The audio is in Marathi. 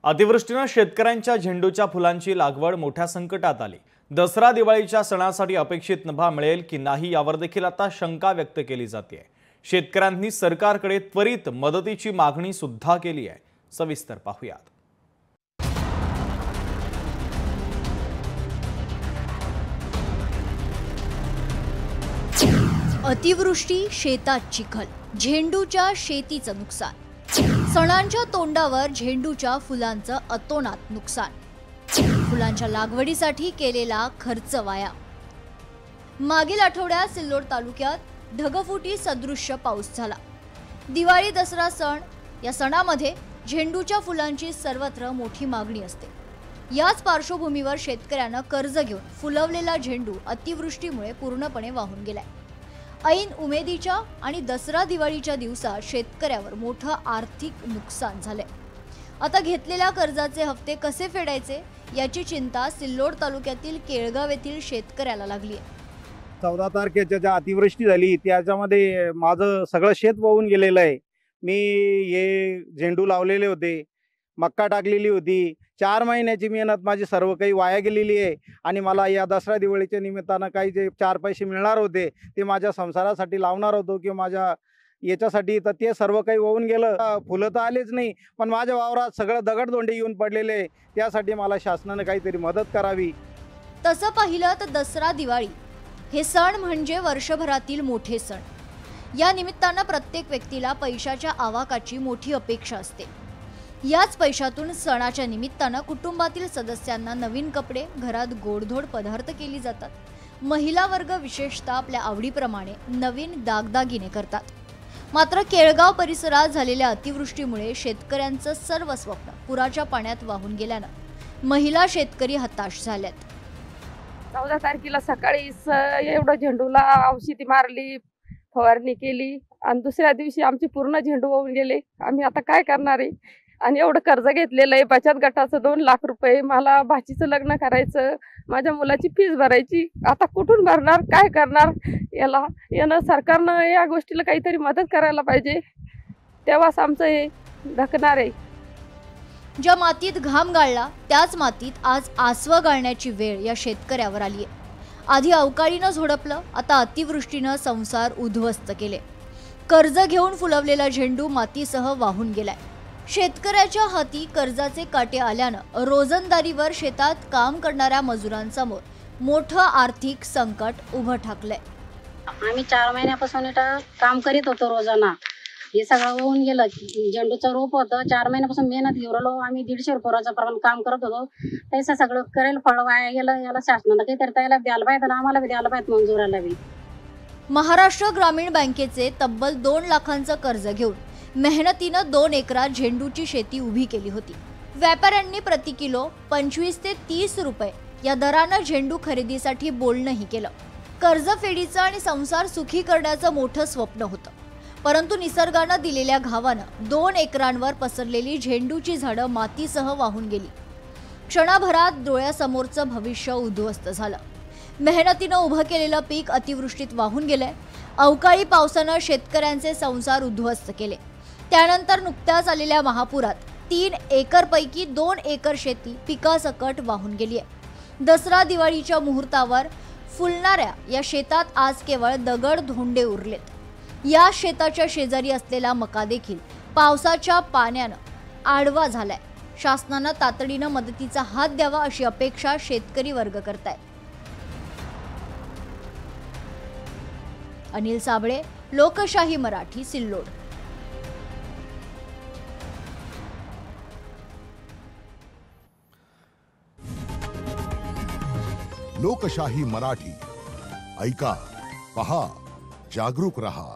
अतिवृष्टीने शेतकऱ्यांच्या झेंडूच्या फुलांची लागवड मोठ्या संकटात आली। दसरा दिवाळीच्या सणासाठी अपेक्षित नफा मिळेल की नाही यावर देखील आता शंका व्यक्त केली जाते। शेतकऱ्यांनी सरकारकडे त्वरित मदतीची मागणी सुद्धा केली आहे। सविस्तर पाहूयात। अतिवृष्टी, शेतात चिखल, झेंडूच्या शेतीचं नुकसान, सणांच्या तोंडावर झेंडूच्या फुलांचं अतोनात नुकसान, फुलांच्या लागवडीसाठी केलेला खर्च वाया। मागील आठवड्यात सिल्लोड तालुक्यात ढगफुटी सदृश्य पाऊस झाला। दिवाळी दसरा सण या सणामध्ये झेंडूच्या फुलांची सर्वत्र मोठी मागणी असते। याच पार्श्वभूमीवर शेतकऱ्यांना कर्ज घेऊन फुलवलेला झेंडू अतिवृष्टीमुळे पूर्णपणे वाहून गेलाय। ऐन उमेदीच्या आणि दसरा दिवाळीच्या दिवसात शेतकऱ्यावर मोठं आर्थिक नुकसान झाले। आता घेतलेल्या कर्जाचे हप्ते कसे फेडायचे याची चिंता सिल्लोड तालुक्यातील केळगाव येथील शेतकऱ्याला लागली आहे। 14 तारखेच्या ज्या अतिवृष्टी झाली त्याच्यामध्ये माझं सगळं शेत वाहून गेलेलं आहे। मी हे झेंडू लावलेले होते, मक्का टाकलेली होती, 4 महिन्याची मेहनत माझी सर्व काही वाया गेलेली आहे। आणि मला या दसरा दिवाळीच्या निमित्तानं काही जे 4 पैसे मिळणार होते ते माझ्या संसारासाठी लावणार होतो किंवा माझ्या याच्यासाठी, तर ते सर्व काही वाहून गेलं। फुलं तर आलेच नाही, पण माझ्या वावरात सगळं दगडधोंडे येऊन पडलेले। त्यासाठी मला शासनाने काहीतरी मदत करावी। तसं पाहिलं तर दसरा दिवाळी हे सण म्हणजे वर्षभरातील मोठे सण। या निमित्तानं प्रत्येक व्यक्तीला पैशाच्या आवाकाची मोठी अपेक्षा असते। याच पैशातून सणाच्या निमित्तानं कुटुंबातील सदस्यांना नवीन कपडे, घरात गोडधोड पदार्थ केली जातात। महिला वर्ग विशेषतः आपल्या आवडीप्रमाणे नवीन दागदागिने करतात। मात्र केळगाव परिसरात झालेल्या अतिवृष्टीमुळे शेतकऱ्यांचं सर्व स्वप्न पुराच्या पाण्यात वाहून गेल्यानं महिला शेतकरी हताश झाल्यात। 14 तारखेला सकाळी एवढं झेंडूला औषधी मारली, फवारणी केली आणि दुसऱ्या दिवशी आमचे पूर्ण झेंडू वाहून गेले। आम्ही आता काय करणार आहे? आणि एवढं कर्ज घेतलेलं आहे, बचत गटाचं 2 लाख रुपये, मला भाचीचं लग्न करायचं, माझ्या मुलाची फीस भरायची, आता कुठून भरणार, काय करणार? यानं सरकारनं या गोष्टीला काहीतरी मदत करायला पाहिजे, तेव्हाच आमचं हे धकणार आहे। ज्या मातीत घाम गाळला त्याच मातीत आज आसवं गाळण्याची वेळ या शेतकऱ्यावर आली आहे। आधी अवकाळीनं झोडपलं, आता अतिवृष्टीनं संसार उद्ध्वस्त केले। कर्ज घेऊन फुलवलेला झेंडू मातीसह वाहून गेलाय। शेतकऱ्याच्या हाती कर्जाचे काटे आल्यानं रोजंदारीवर शेतात काम करणाऱ्या मजुरांसमोर मोठं आर्थिक संकट उभं ठाकलंय। आम्ही 4 महिन्यापासून काम करीत होतो रोजाना, हे सगळं होऊन गेलं। झेंडूचं रोप होतं, 4 महिन्यापासून मेहनत घेऊन आम्ही 150 रुपयाचं प्रमाण काम करत होतो, त्याचं सगळं करेल फळ वाया गेलं। याला शासनानं काहीतरी त्याला द्यायला पाहिजे आणि आम्हाला बी द्यायला पाहिजे, मंजुराला बी। महाराष्ट्र ग्रामीण बँकेचे तब्बल 2 लाखांचं कर्ज घेऊन मेहनतीनं 2 एकरात झेंडूची शेती उभी केली होती। व्यापाऱ्यांनी प्रति किलो 25 ते 30 रुपये या दरानं झेंडू खरेदीसाठी बोलणंही केलं। कर्जफेडीचं आणि संसार सुखी करण्याचं मोठं स्वप्न होतं, परंतु निसर्गानं दिलेल्या घावानं 2 एकरांवर पसरलेली झेंडूची झाडं मातीसह वाहून गेली। क्षणाभरात डोळ्यासमोरचं भविष्य उद्ध्वस्त झालं। मेहनतीनं उभं केलेलं पीक अतिवृष्टीत वाहून गेलंय। अवकाळी पावसानं शेतकऱ्यांचे संसार उद्ध्वस्त केले। त्यानंतर नुकत्याच आलेल्या महापुरात 3 एकरपैकी 2 एकर शेती पिकासकट वाहून गेली आहे। दसरा दिवाळीच्या मुहूर्तावर फुलणाऱ्या या शेतात आज केवळ दगड धोंडे उरलेत। या शेताच्या शेजारी असलेला मका देखील पावसाच्या पाण्यानं आडवा झालाय। शासनानं तातडीनं मदतीचा हात द्यावा अशी अपेक्षा शेतकरी वर्ग करतायत। अनिल साबळे, लोकशाही मराठी, सिल्लोड। लोकशाही मराठी ऐका, पहा, जागरूक रहा।